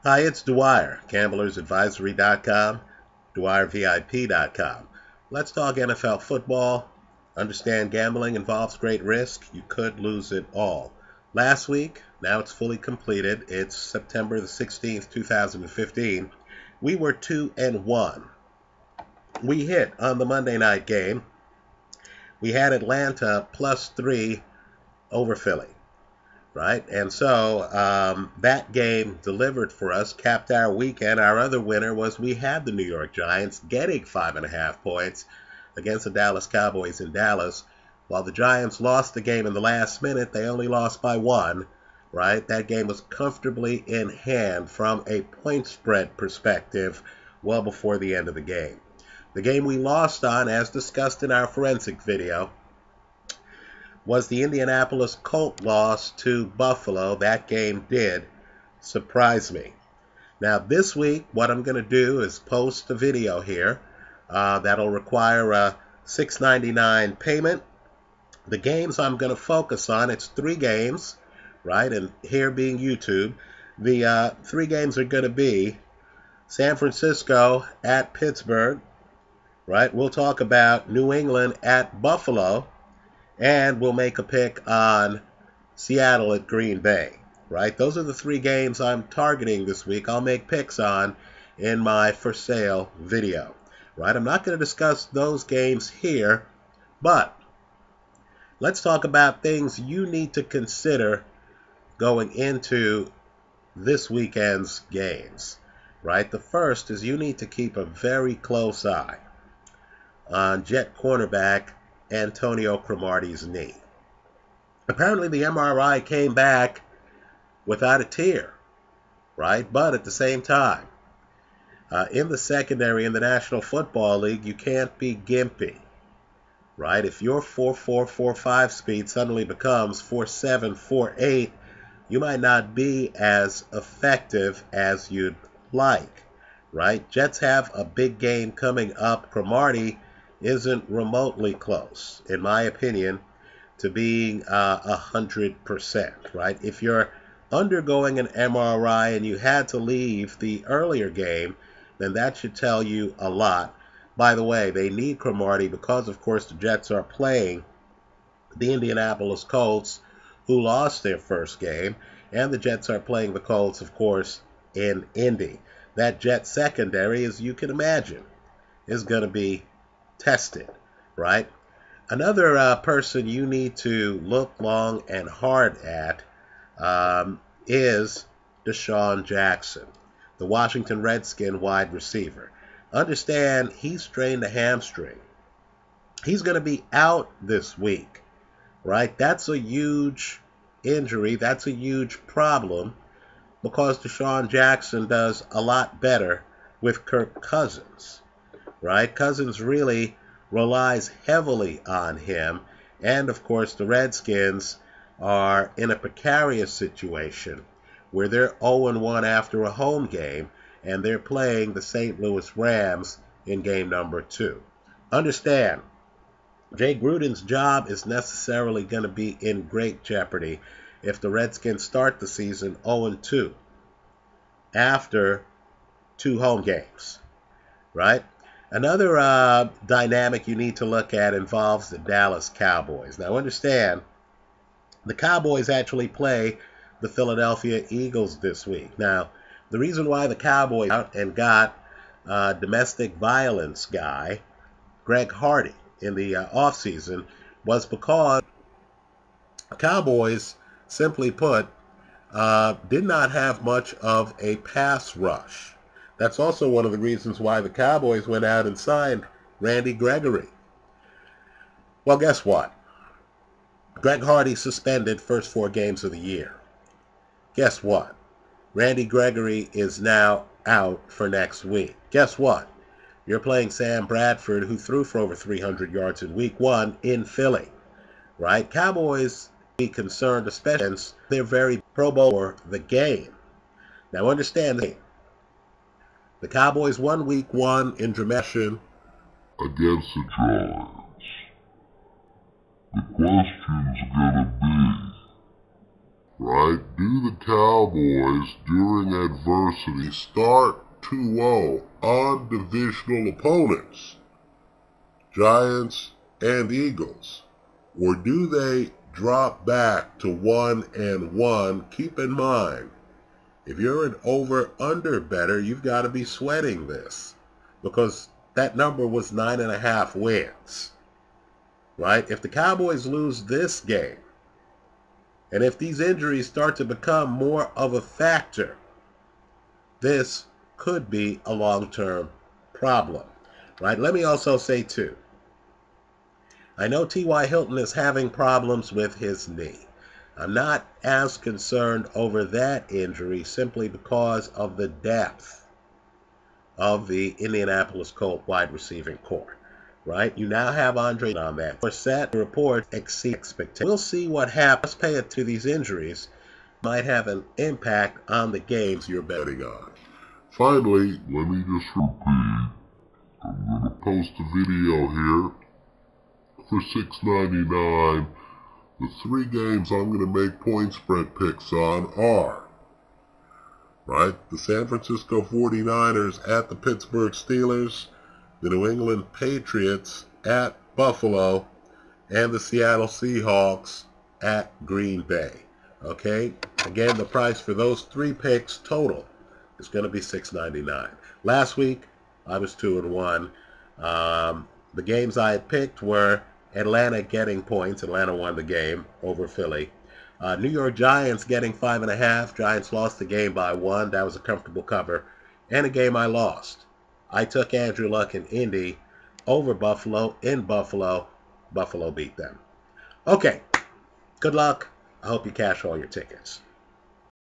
Hi, it's Dwyer, gamblersadvisory.com, dwyervip.com. Let's talk NFL football. Understand gambling involves great risk. You could lose it all. Last week, now it's fully completed. It's September the 16th, 2015. We were 2-1. We hit on the Monday night game. We had Atlanta +3 over Philly. Right? And so that game delivered for us, capped our weekend. Our other winner was we had the New York Giants getting 5.5 points against the Dallas Cowboys in Dallas. While the Giants lost the game in the last minute, they only lost by 1. Right? That game was comfortably in hand from a point spread perspective well before the end of the game. The game we lost on, as discussed in our forensic video, was the Indianapolis Colts loss to Buffalo. That game did surprise me. Now this week, what I'm going to do is post a video here that'll require a $6.99 payment. The games I'm going to focus on, it's 3 games, right? And here being YouTube, the 3 games are going to be San Francisco at Pittsburgh, right? We'll talk about New England at Buffalo, and we'll make a pick on Seattle at Green Bay, right? Those are the 3 games I'm targeting this week. I'll make picks on in my for sale video, right? I'm not going to discuss those games here, but let's talk about things you need to consider going into this weekend's games, right? The first is you need to keep a very close eye on Jet cornerback Antonio Cromartie's knee. Apparently the MRI came back without a tear, right? But at the same time, in the secondary in the National Football League, you can't be gimpy, right? If your 4.4, 4.5 speed suddenly becomes 4.7, 4.8, you might not be as effective as you'd like, right? Jets have a big game coming up. Cromartie isn't remotely close, in my opinion, to being 100%, right? If you're undergoing an MRI and you had to leave the earlier game, then that should tell you a lot. By the way, they need Cromartie because, of course, the Jets are playing the Indianapolis Colts, who lost their first game, and the Jets are playing the Colts, of course, in Indy. That Jets secondary, as you can imagine, is going to be tested, right? Another person you need to look long and hard at is DeSean Jackson, the Washington Redskin wide receiver. Understand, he strained a hamstring. He's going to be out this week, right? That's a huge injury. That's a huge problem because DeSean Jackson does a lot better with Kirk Cousins, right? Cousins really relies heavily on him. And, of course, the Redskins are in a precarious situation where they're 0-1 after a home game, and they're playing the St. Louis Rams in game number 2. Understand, Jay Gruden's job is necessarily going to be in great jeopardy if the Redskins start the season 0-2 after 2 home games, right? Another dynamic you need to look at involves the Dallas Cowboys. Now understand, the Cowboys actually play the Philadelphia Eagles this week. Now, the reason why the Cowboys out and got domestic violence guy, Greg Hardy, in the offseason was because the Cowboys, simply put, did not have much of a pass rush. That's also one of the reasons why the Cowboys went out and signed Randy Gregory. Well, guess what? Greg Hardy suspended first 4 games of the year. Guess what? Randy Gregory is now out for next week. Guess what? You're playing Sam Bradford, who threw for over 300 yards in week 1 in Philly, right? Cowboys be concerned, especially since they're very Pro Bowl for the game. Now understand this. The Cowboys won week 1 in dramatic against the Giants. The question's gonna be, right? Do the Cowboys during adversity start 2-0 on divisional opponents, Giants and Eagles? Or do they drop back to 1-1? Keep in mind, if you're an over-under bettor, you've got to be sweating this, because that number was 9.5 wins, right? If the Cowboys lose this game, and if these injuries start to become more of a factor, this could be a long-term problem, right? Let me also say, too, I know T.Y. Hilton is having problems with his knee. I'm not as concerned over that injury simply because of the depth of the Indianapolis Colts wide receiving core, right? You now have Andre on that. For set report exceed expectations. We'll see what happens. Pay it to these injuries might have an impact on the games you're betting on. Finally, let me just repeat. I'm going to post a video here for $6.99. The 3 games I'm going to make point spread picks on are, right, the San Francisco 49ers at the Pittsburgh Steelers, the New England Patriots at Buffalo, and the Seattle Seahawks at Green Bay. Okay? Again, the price for those 3 picks total is going to be $6.99. Last week, I was 2-1. The games I had picked were Atlanta getting points. Atlanta won the game over Philly. New York Giants getting 5.5. Giants lost the game by 1. That was a comfortable cover. And a game I lost. I took Andrew Luck and Indy over Buffalo in Buffalo. Buffalo beat them. Okay. Good luck. I hope you cash all your tickets.